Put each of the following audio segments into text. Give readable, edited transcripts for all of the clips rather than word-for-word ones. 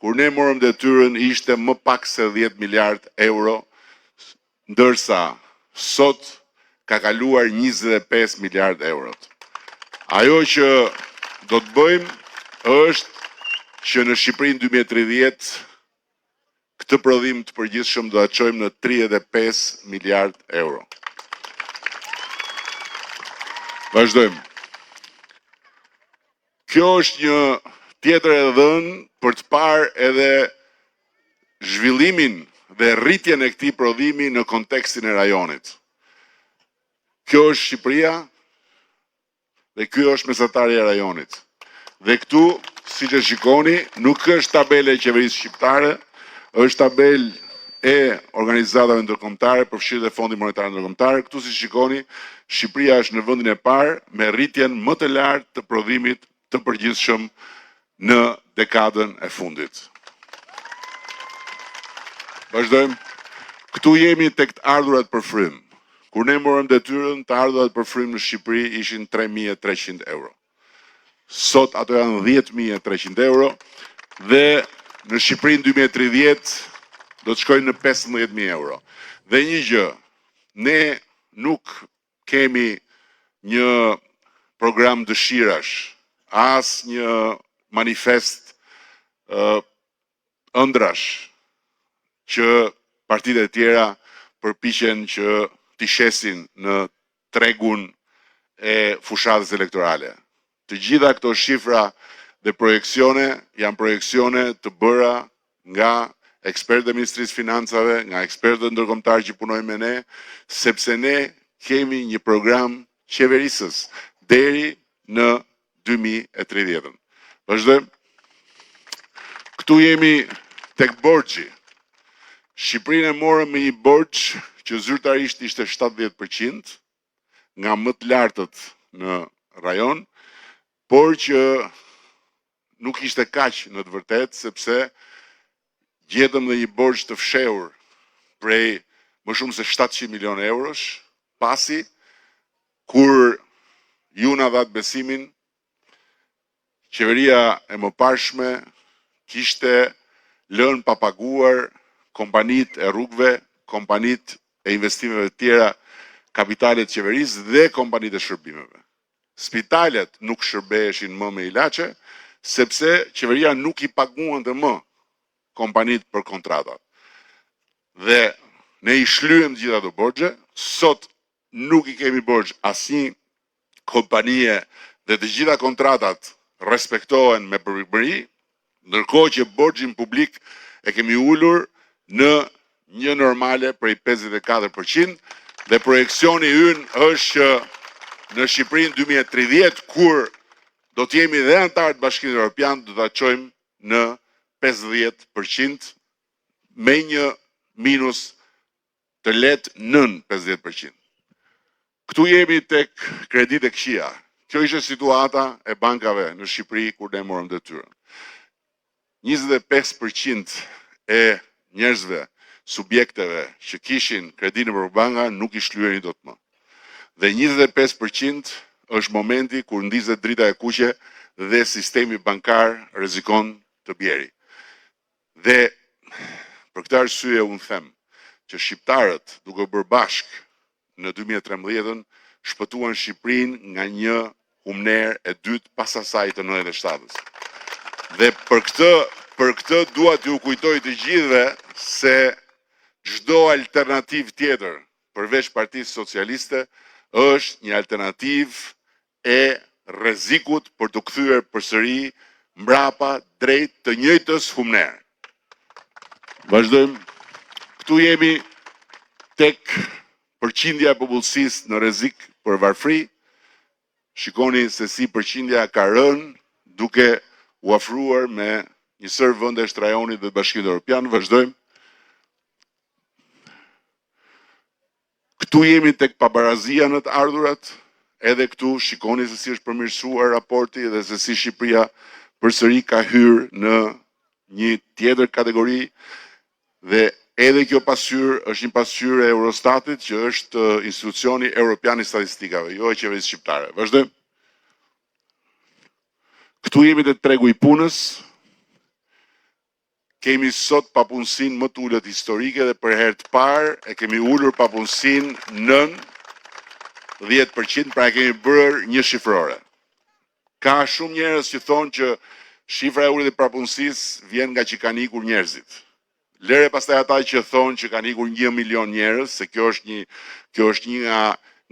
kur ne morëm detyrën ishte më pak se 10 miliard euro, ndërsa sot ka kaluar 25 miliard eurot. Ajo që do të bëjmë është që në Shqipërinë 2030 këtë prodhim të përgjithshëm do ta çojmë në 35 miliard euro. Vazhdojmë. Kjo është një tjetër e dhënë për të parë edhe zhvillimin dhe rritjen e këtij prodhimi në kontekstin e rajonit. Kjo është Shqipëria dhe ky është mesatari e rajonit. Dhe këtu, siç e shikoni, nuk është tabele e qeverisë shqiptare, është tabelë e organizatave ndërkombëtare, përfshirë dhe Fondi Monetar Ndërkombëtar. Këtu si shikoni, Shqipëria është në vendin e parë me rritjen më të lartë të prodhimit të përgjithshëm në dekadën e fundit. Vazhdojmë. Këtu jemi tek të ardhurat për frym. Kur ne morëm detyrën, të ardhurat për frym në Shqipëri ishin 3.300 euro. Sot ato janë 10.300 euro dhe në Shqipërinë 2030 do të shkojnë në 15.000 euro. Dhe një gjë, ne nuk kemi një program dëshirash, as një manifest ëndrash që partitë e tjera përpiqen që t'i shesin në tregun e fushatës elektorale. Të gjitha këto shifra dhe projeksione janë projeksione të bëra nga ekspertë e Ministrisë Financave, nga ekspertët ndërkombëtar që punojnë me ne, sepse ne kemi një program qeverisës deri në 2030. Vazhdojmë. Këtu jemi tek borxhi. Shqipërinë e morëm me një borxh që zyrtarisht ishte 70%, nga më të lartët në rajon, por që nuk ishte kaq në të vërtetë, sepse gjetëm dhe një borxh të fshehur prej më shumë se 700 milion eurosh, pasi kur ju na dhat besimin, qeveria e mëparshme kishte lënë pa paguar kompanitë e rrugëve, kompanitë e investimeve të tjera, kapitalet qeverisë dhe kompanitë e shërbimeve. Spitalet nuk shërbeheshin më me ilaçe, sepse qeveria nuk i paguante më kompanitë për kontratat. Dhe ne i shlyem gjitha ato borxhe, sot nuk i kemi borxh asnjë kompanie dhe të gjitha kontratat respektohen me përpëri, ndërkohë që borxhin publik e kemi ulur në një normale prej 54% dhe projeksioni ynë është që në Shqipërinë 2030, kur do të jemi dhe antarë të Bashkimit Evropian, do ta çojmë në 50% me një minus të lehtë nën 50%. Këtu jemi tek kreditë e këqija. Kjo ishte situata e bankave në Shqipëri kur ne morëm detyrën. 25% e njerëzve, subjekteve që kishin kredi nëpër banka nuk i shlyenin dot më. Dhe 25% është momenti kur ndizet drita e kuqe dhe sistemi bankar rrezikon të bjeri. Dhe për këtë arsye unë them që shqiptarët, duke bërë bashkë në 2013, shpëtuan Shqipërinë nga një humner e dytë pas asaj të 97-s. Dhe për këtë dua t'ju kujtoj të gjithëve se çdo alternativë tjetër përveç Partisë Socialiste është një alternativë e rrezikut për të kthyer përsëri mbrapa drejt të njëjtës humner. Vazhdojmë. Këtu jemi tek përqindja e popullsisë në rrezik për varfëri. Shikoni se si përqindja ka rënë duke u afruar me një sër vendesh të rajonit dhe Bashkimit Evropian. Vazhdojmë. Këtu jemi tek pabarazia në të ardhurat. Edhe këtu shikoni se si është përmirësuar raporti dhe se si Shqipëria përsëri ka hyrë në një tjetër kategori dhe edhe kjo pasqyrë është një pasqyrë e Eurostatit që është institucioni evropian i statistikave, jo e qeverisë shqiptare. Vazhdojmë. Këtu jemi te tregu i punës. kemi sot papunësinë më të ulët historike dhe për herë të parë e kemi ulur papunësinë nën 10%, pra e kemi bërë një shifrore. Ka shumë njerëz që thonë që shifra e ulët e papunësisë vjen nga që kanë ikur njerëzit. Lëre pastaj ata që thonë që kanë ikur 1 milion njerëz, se kjo është një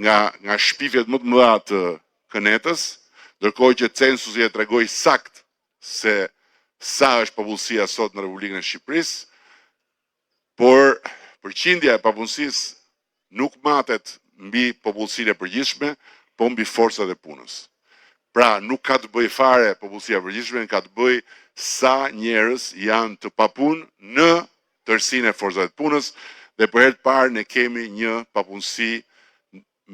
nga shpifjet më të mëdha të kënetës, ndërkohë që censusi e tregoi sakt se sa është popullsia sot në Republikën e Shqipërisë, por përqindja e papunësisë nuk matet mbi popullsinë e përgjithshme, po mbi forcat e punës. Pra, nuk ka të bëj fare popullsia e përgjithshme, ka të bëj sa njerëz janë të papunë në tërësinë e forcave të punës, dhe për herë të parë ne kemi një papunësi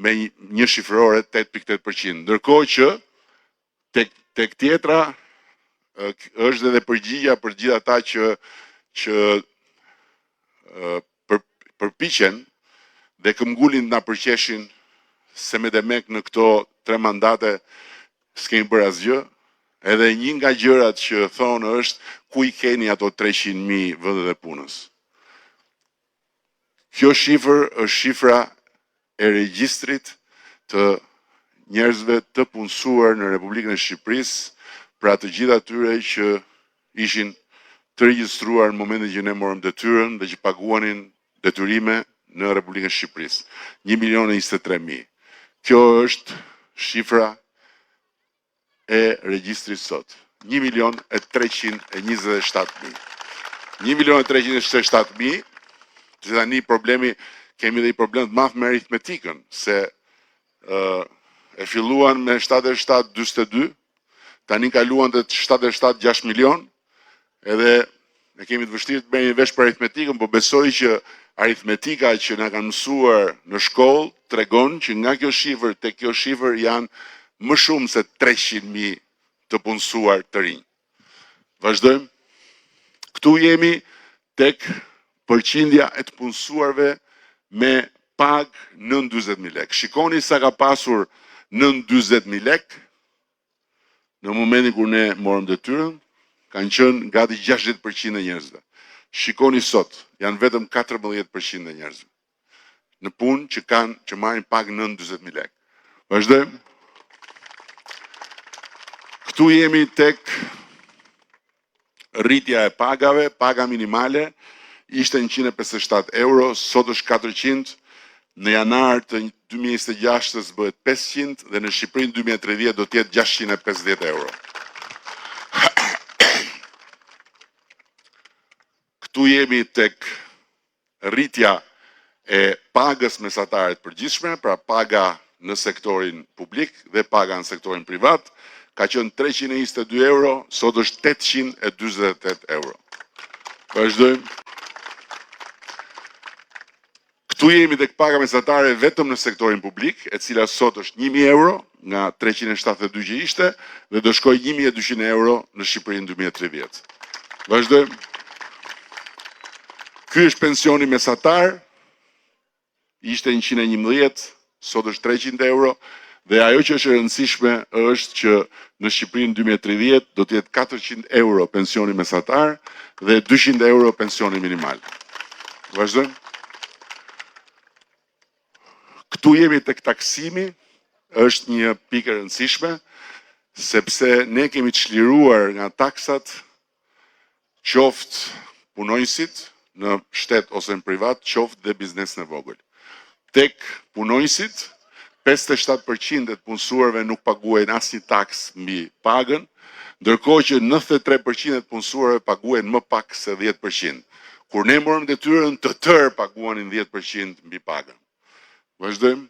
me një shifrore 8.8%. Ndërkohë që tek tjetra është edhe përgjigja për gjithë ata që përpiqen dhe këmbgulin na përqeshin se me demek në këto 3 mandate s'kemi bërë asgjë, edhe një nga gjërat që thonë është ku i keni ato 300.000 vendet e punës. Kjo shifër është shifra e regjistrit të njerëzve të punësuar në Republikën e Shqipërisë, pra të gjithë atyre që ishin të regjistruar në momentin që ne morëm detyrën dhe që paguanin detyrime në Republikën e Shqipërisë. 1.023.000. Kjo është shifra e regjistrit sot. 1.327.000. 1.327.000, që tani kemi dhe i problem të madh me aritmetikën, se e filluan me 77.42, tani kaluan të 77.6 milion, edhe ne kemi të vështirë të merrni vesh për aritmetikën, po besoj që aritmetika që na kanë mësuar në shkollë tregon që nga kjo shifër te kjo shifër janë më shumë se 300.000 të punësuar të rinj. Vazhdojmë. Këtu jemi tek përqindja e të punësuarve me pagë nën 40.000 lekë. Shikoni sa ka pasur nën 40.000 lekë në momentin kur ne morëm detyrën, kanë qenë gati 60% e njerëzve. Shikoni sot, janë vetëm 14% e njerëzve në punë që marrin pagë nën 40.000 lekë. Vazhdojmë. Këtu jemi tek rritja e pagave, paga minimale ishte 157 euro, sot është 400, në janar të 2026 bëhet 500 dhe në Shqipërinë 2030 do të jetë 650 euro. Këtu jemi tek rritja e pagës mesatare të përgjithshme, pra paga në sektorin publik dhe paga në sektorin privat, ka qenë 322 euro, sot është 828 euro. Vazhdojmë. Këtu jemi tek paga mesatare vetëm në sektorin publik, e cila sot është 1.000 euro nga 372 që ishte, dhe do shkoj 1.200 euro në Shqipërinë 2030. Vazhdojmë. Ky është pensioni mesatar, ishte 111, sot është 300 euro, dhe ajo që është e rëndësishme është që në Shqipërinë 2030 do të jetë 400 euro pensioni mesatar dhe 200 euro pensioni minimal. Vazhdojmë. Këtu jemi tek taksimi, është një pikë e rëndësishme, sepse ne kemi çliruar nga taksat qoftë punonjësit në shtet ose në privat, qoftë dhe biznesin e vogël. Tek punonjësit 57% e të punësuarve nuk paguajnë asnjë taks mbi pagën, ndërkohë që 93% e të punësuarve paguajnë më pak se 10%. Kur ne morëm detyrën, të tërë paguanin 10% mbi pagën. Vazhdojmë.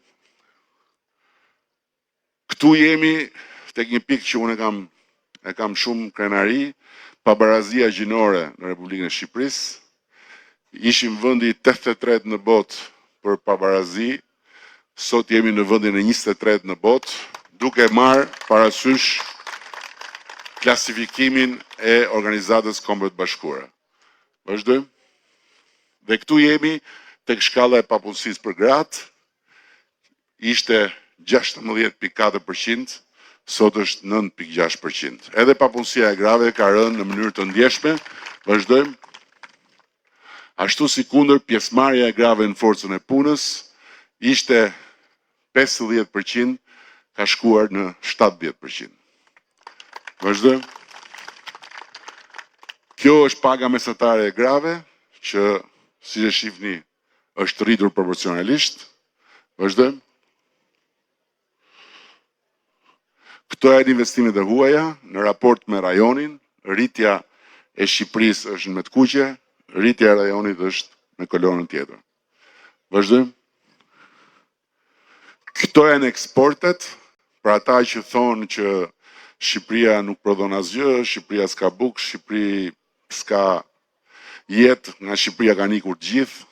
Këtu jemi tek një pikë që unë e kam shumë krenari, pabarazia gjinore në Republikën e Shqipërisë. Ishim vendi 83 në botë për pabarazi, sot jemi në vendin e 23 në botë, duke marrë parasysh klasifikimin e Organizatës Kombeve të Bashkuara. Vazhdojmë. Dhe këtu jemi tek shkalla e papunësisë për gratë, ishte 16.4%, sot është 9.6%. Edhe papunësia e grave ka rënë në mënyrë të ndjeshme. Vazhdojmë. Ashtu si kundër pjesëmarrja e grave në forcën e punës ishte 50%, ka shkuar në 70%. Vazhdojmë. Kjo është paga mesatare e grave, që si e shihni është rritur proporcionalisht. Vazhdojmë. Këto janë investimet e huaja në raport me rajonin, rritja e Shqipërisë është në Metkuqe, rritja e rajonit është në kolonën tjetër. Vazhdojmë. Këto janë eksportet, për ata që thonë që Shqipëria nuk prodhon asgjë, Shqipëria s'ka bukë, Shqipëri s'ka jetë, nga Shqipëria ka ikur gjithë.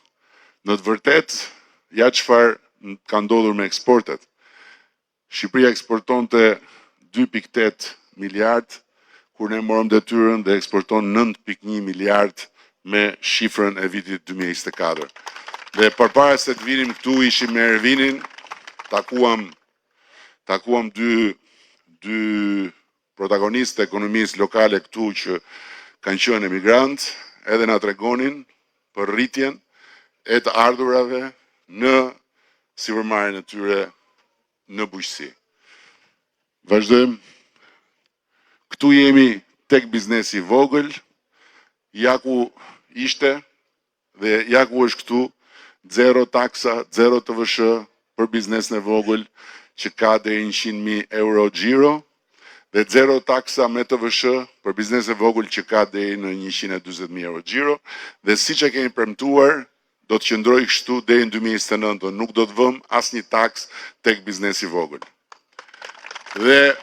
Në të vërtetë, ja çfarë ka ndodhur me eksportet. Shqipëria eksportonte 2.8 miliard, kur ne morëm detyrën dhe eksporton 9.1 miliard me shifrën e vitit 2024. Dhe përpara se të vinim këtu, ishim me Ervinin, takuam dy protagonistë të ekonomisë lokale këtu që kanë qenë emigrantë, edhe na tregonin për rritjen e të ardhurave në sipërmarrjen e tyre në bujqësi. Vazhdojmë. Këtu jemi tek biznesi i vogël, ja ku ishte dhe ja ku është këtu, zero taksa, zero TVSH për biznesin e vogël që ka deri 100.000 euro xhiro dhe zero taksa me TVSH për biznesin e vogël që ka deri në 140.000 euro xhiro dhe siç e kemi premtuar, do të qëndroj kështu deri në 2029, nuk do të vëm asnjë taks tek biznesi i vogël. Dhe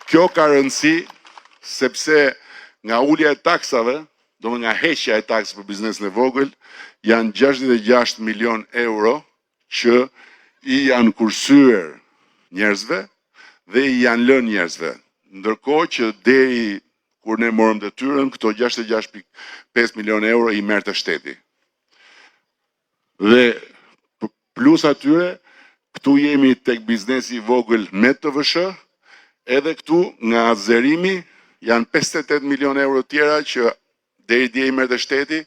kjo ka rëndësi sepse nga ulja e taksave, domethënë nga heqja e taksave për biznesin e vogël, janë 66 milion euro që i janë kursyer njerëzve dhe i janë lënë njerëzve. Ndërkohë që deri kur ne morëm detyrën, këto 66.5 milion euro i merrte shteti. Dhe plus atyre, këtu jemi tek biznesi i vogël me TVSH, edhe këtu nga azerimi janë 58 milion euro tjera që deri dje i merrte shteti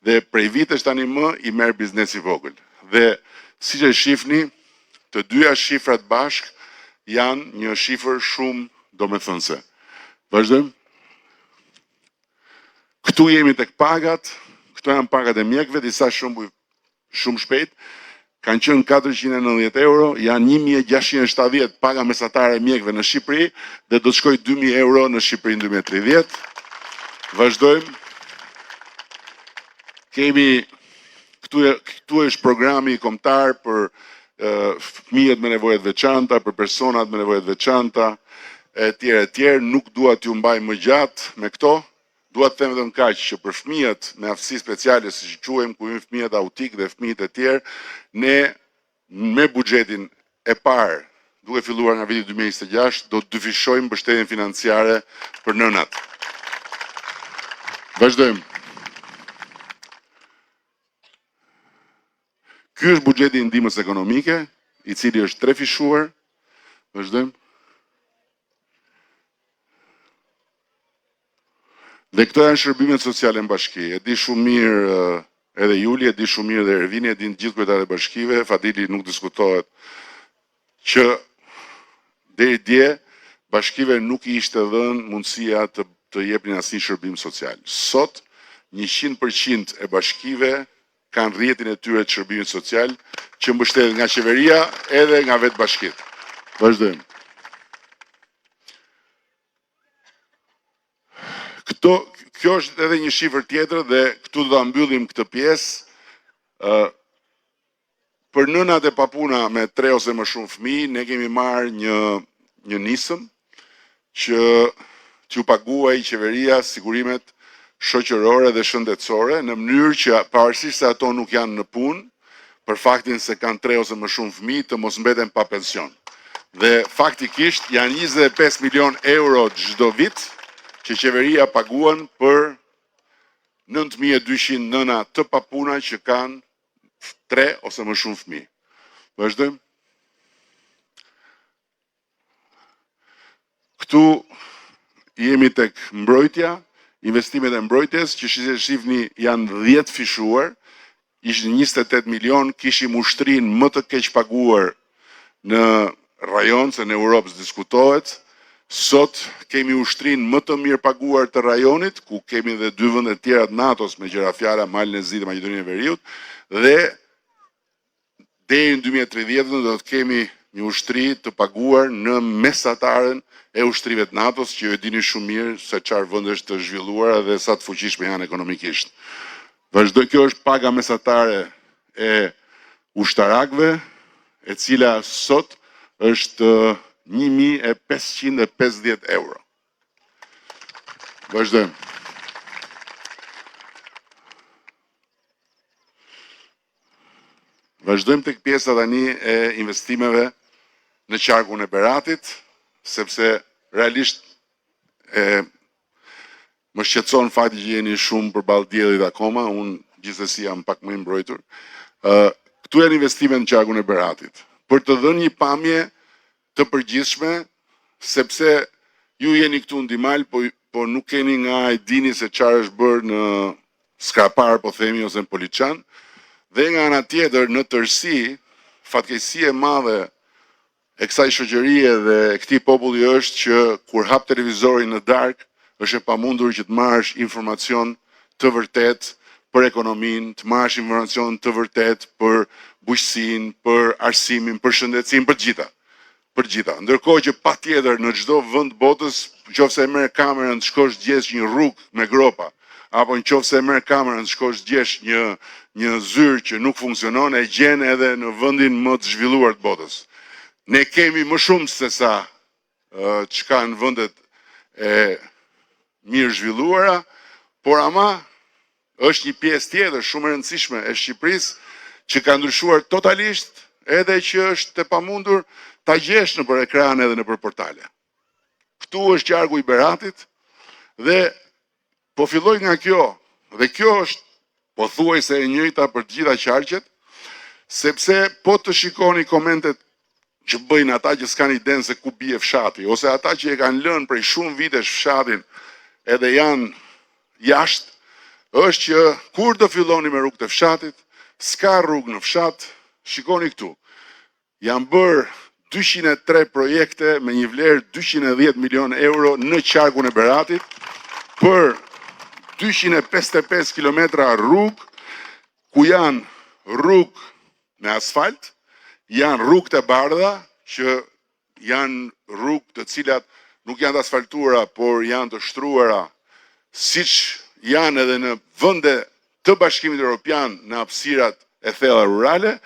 dhe prej vitesh tani më i merr biznesi i vogël. Dhe siç e shihni, të dyja shifrat bashk janë një shifër shumë domethënëse. Vazhdojmë. Këtu jemi tek pagat, këto janë pagat e mjekëve, disa shumë shpejt, kanë qenë 490 euro, janë 1.670 paga mesatare e mjekëve në Shqipëri dhe do të shkojë 2.000 euro në Shqipëri në 2030. Vazhdojmë. Këtu është programi kombëtar për fëmijët me nevoja të veçanta, për personat me nevoja të veçanta, etj. Nuk dua t'ju mbaj më gjatë me këto. Dua të them vetëm kaq që për fëmijët me aftësi speciale, siç i quajmë, ku janë fëmijët autik dhe fëmijët e tjerë, ne me buxhetin e parë, duke filluar nga viti 2026, do të dyfishojmë mbështetjen financiare për nënat. Vazhdojmë. Ky është buxheti i ndihmës ekonomike, i cili është trefishuar. Vazhdojmë. Dhe këto janë shërbimet sociale në bashki. E di shumë mirë edhe Juli, e di shumë mirë edhe Ervini, e din të gjithë kryetarët e bashkive, Fadili nuk diskutohet, që deri dje bashkive nuk i ishte dhënë mundësia të jepnin asnjë shërbim social. Sot 100% e bashkive kanë rrjetin e tyre të shërbimit social që mbështetet nga qeveria edhe nga vetë bashkitë. Vazhdojmë. Kjo është edhe një shifër tjetër dhe këtu do ta mbyllim këtë pjesë. Për nënat e papuna me 3 ose më shumë fëmijë, ne kemi marrë një nisëm që t'ju paguaj qeveria sigurimet shoqërore dhe shëndetësore në mënyrë që pavarësisht se ato nuk janë në punë, për faktin se kanë 3 ose më shumë fëmijë, të mos mbeten pa pension. Dhe faktikisht janë 25 milion euro çdo vit që qeveria paguan për 9.200 nëna të papuna që kanë 3 ose më shumë fëmijë. Vazhdojmë. Këtu jemi tek mbrojtja, investimet e mbrojtjes, që shifni janë 10 fishuar, ishin 28 milion, kishim ushtrin më të keq paguar në rajon, se në Europë diskutohet. Sot kemi ushtrin më të mirë paguar të rajonit, ku kemi dhe 2 vende tjera të NATO-s me gjëra fjala, Malin e Zi dhe Maqedoninë e Veriut, dhe deri në 2030 do të kemi një ushtri të paguar në mesataren e ushtrive të NATO-s, që ju e dini shumë mirë se çfarë vende është të zhvilluara dhe sa të fuqishme janë ekonomikisht. Kjo është paga mesatare e ushtarakëve, e cila sot është 1.550 euro. Vazhdojmë. Vazhdojmë tek pjesa tani e investimeve në qarkun e Beratit, sepse realisht më shqetëson fakti që jeni shumë përballë diellit akoma, unë gjithsesi jam pak më i mbrojtur. Këtu janë investimet në qarkun e Beratit. Për të dhënë një pamje të përgjithshme, sepse ju jeni këtu në Dimal, po nuk keni nga e dini se çfarë është bërë në Skrapar, po themi, ose në Poliçan, dhe nga ana tjetër në tërësi, fatkeqësia e madhe e kësaj shoqërie dhe e këtij populli është që kur hap televizorin në darkë, është e pamundur që të marrësh informacion të vërtet për ekonominë, të marrësh informacion të vërtet për bujqësinë, për arsimin, për shëndetësinë, për të gjitha. Ndërkohë që patjetër në çdo vend botës, nëse e merr kamerën të shkosh gjesh një rrugë me gropa, apo nëse e merr kamerën të shkosh gjesh një zyrë që nuk funksionon, e gjen edhe në vendin më të zhvilluar të botës. Ne kemi më shumë se sa çka në vendet e mirë zhvilluara, por ama është një pjesë tjetër shumë e rëndësishme e Shqipërisë që ka ndryshuar totalisht, edhe që është e pamundur ta gjesh nëpër ekrane dhe nëpër portale. Ktu është qarku i Beratit dhe po filloj nga kjo, dhe kjo është pothuajse e njëjta për të gjitha qarqet, sepse po të shikoni komentet që bëjnë ata që s'kan idenë se ku bie fshati, ose ata që e kanë lënë prej shumë vitesh fshatin edhe janë jashtë, është që kur do filloni me rrugët e fshatit, s'ka rrugë në fshat, shikoni këtu. Janë bërë 203 projekte me një vlerë 210 milion euro në qarkun e Beratit për 255 kilometra rrugë, ku janë rrugë me asfalt, janë rrugë të bardha, që janë rrugë të cilat nuk janë të asfaltuara, por janë të shtruara, siç janë edhe në vende të Bashkimit Evropian në hapësirat e thella rurale,